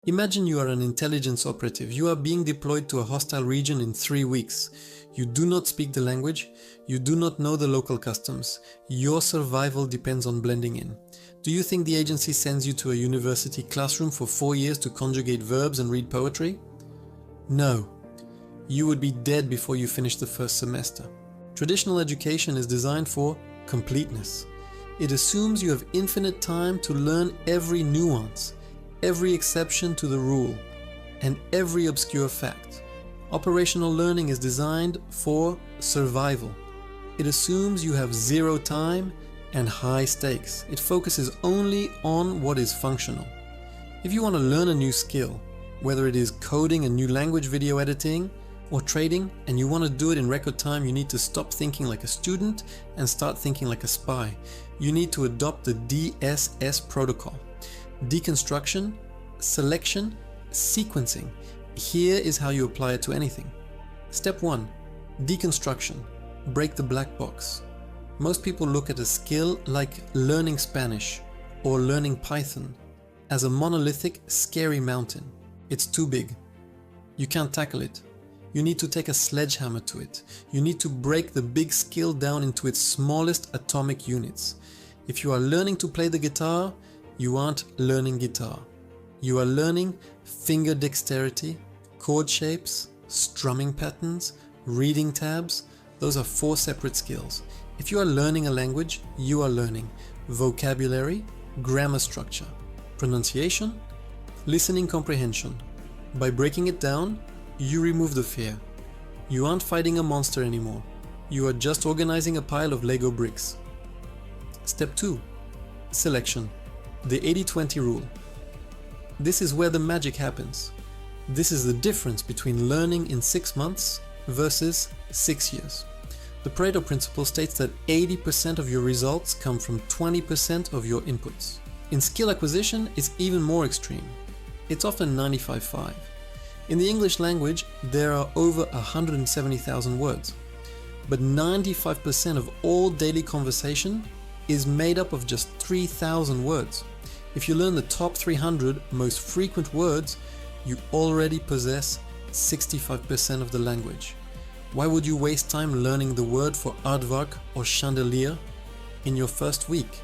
Imagine you are an intelligence operative. You are being deployed to a hostile region in 3 weeks. You do not speak the language. You do not know the local customs. Your survival depends on blending in. Do you think the agency sends you to a university classroom for 4 years to conjugate verbs and read poetry? No. You would be dead before you finish the first semester. Traditional education is designed for completeness. It assumes you have infinite time to learn every nuance, every exception to the rule, and every obscure fact. Operational learning is designed for survival. It assumes you have zero time and high stakes. It focuses only on what is functional. If you want to learn a new skill, whether it is coding a new language, video editing, or trading, and you want to do it in record time, you need to stop thinking like a student and start thinking like a spy. You need to adopt the DSS protocol. Deconstruction, selection, sequencing. Here is how you apply it to anything. Step 1. Deconstruction. Break the black box. Most people look at a skill like learning Spanish or learning Python as a monolithic, scary mountain. It's too big. You can't tackle it. You need to take a sledgehammer to it. You need to break the big skill down into its smallest atomic units. If you are learning to play the guitar, you aren't learning guitar. You are learning finger dexterity, chord shapes, strumming patterns, reading tabs. Those are 4 separate skills. If you are learning a language, you are learning vocabulary, grammar structure, pronunciation, listening comprehension. By breaking it down, you remove the fear. You aren't fighting a monster anymore. You are just organizing a pile of Lego bricks. Step 2. Selection. The 80-20 rule. This is where the magic happens. This is the difference between learning in 6 months versus 6 years. The Pareto principle states that 80% of your results come from 20% of your inputs. In skill acquisition, it's even more extreme. It's often 95-5. In the English language, there are over 170,000 words, but 95% of all daily conversation is made up of just 3,000 words. If you learn the top 300 most frequent words, you already possess 65% of the language. Why would you waste time learning the word for aardvark or chandelier in your first week?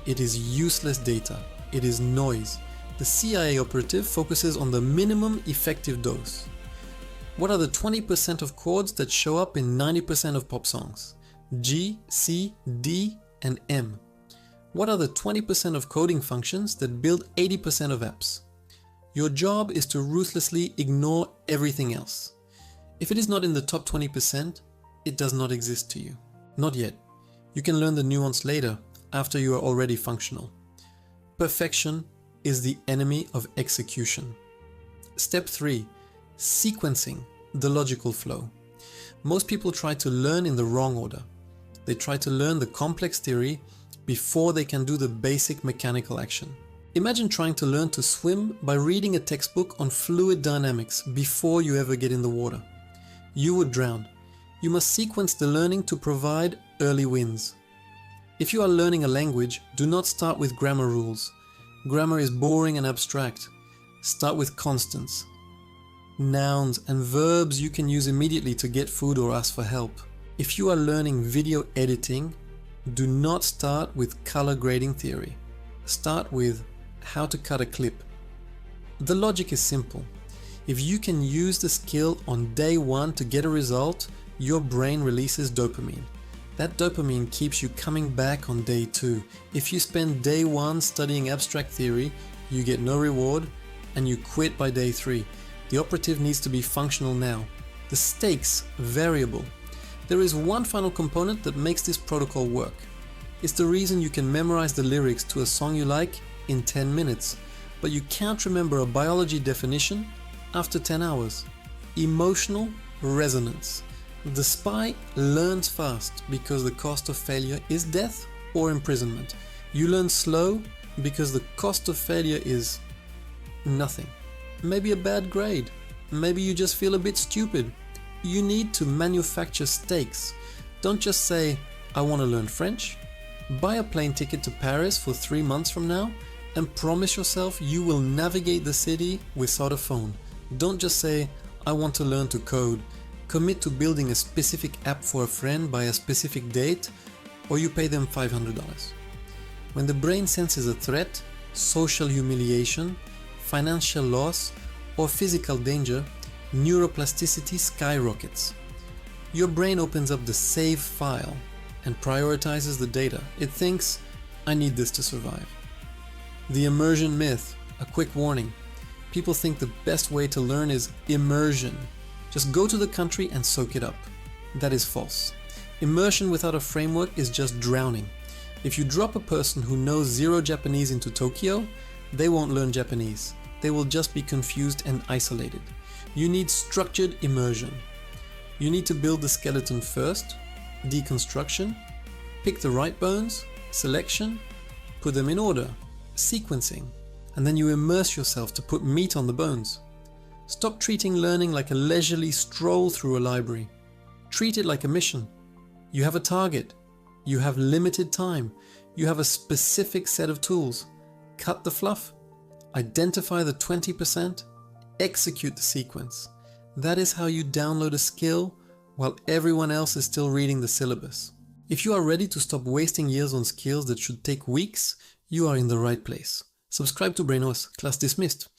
It is useless data. It is noise. The CIA operative focuses on the minimum effective dose. What are the 20% of chords that show up in 90% of pop songs? G, C, D, and M. What are the 20% of coding functions that build 80% of apps? Your job is to ruthlessly ignore everything else. If it is not in the top 20%, it does not exist to you. Not yet. You can learn the nuance later, after you are already functional. Perfection is the enemy of execution. Step 3. Sequencing the logical flow. Most people try to learn in the wrong order. They try to learn the complex theory before they can do the basic mechanical action. Imagine trying to learn to swim by reading a textbook on fluid dynamics before you ever get in the water. You would drown. You must sequence the learning to provide early wins. If you are learning a language, do not start with grammar rules. Grammar is boring and abstract. Start with constants, nouns, and verbs you can use immediately to get food or ask for help. If you are learning video editing, do not start with color grading theory. Start with how to cut a clip. The logic is simple. If you can use the skill on day 1 to get a result, your brain releases dopamine. That dopamine keeps you coming back on day 2. If you spend day 1 studying abstract theory, you get no reward and you quit by day 3. The operative needs to be functional now. The stakes variable. There is one final component that makes this protocol work. It's the reason you can memorize the lyrics to a song you like in 10 minutes, but you can't remember a biology definition after 10 hours. Emotional resonance. The spy learns fast because the cost of failure is death or imprisonment. You learn slow because the cost of failure is nothing. Maybe a bad grade. Maybe you just feel a bit stupid. You need to manufacture stakes. Don't just say, I want to learn French. Buy a plane ticket to Paris for 3 months from now and promise yourself you will navigate the city without a phone. Don't just say, I want to learn to code. Commit to building a specific app for a friend by a specific date, or you pay them $500. When the brain senses a threat, social humiliation, financial loss, or physical danger, neuroplasticity skyrockets. Your brain opens up the save file and prioritizes the data. It thinks, I need this to survive. The immersion myth, a quick warning. People think the best way to learn is immersion. Just go to the country and soak it up. That is false. Immersion without a framework is just drowning. If you drop a person who knows zero Japanese into Tokyo, they won't learn Japanese. They will just be confused and isolated. You need structured immersion. You need to build the skeleton first, deconstruction, pick the right bones, selection, put them in order, sequencing, and then you immerse yourself to put meat on the bones. Stop treating learning like a leisurely stroll through a library. Treat it like a mission. You have a target. You have limited time. You have a specific set of tools. Cut the fluff. Identify the 20%. Execute the sequence. That is how you download a skill while everyone else is still reading the syllabus. If you are ready to stop wasting years on skills that should take weeks, you are in the right place. Subscribe to BrainOS. Class dismissed.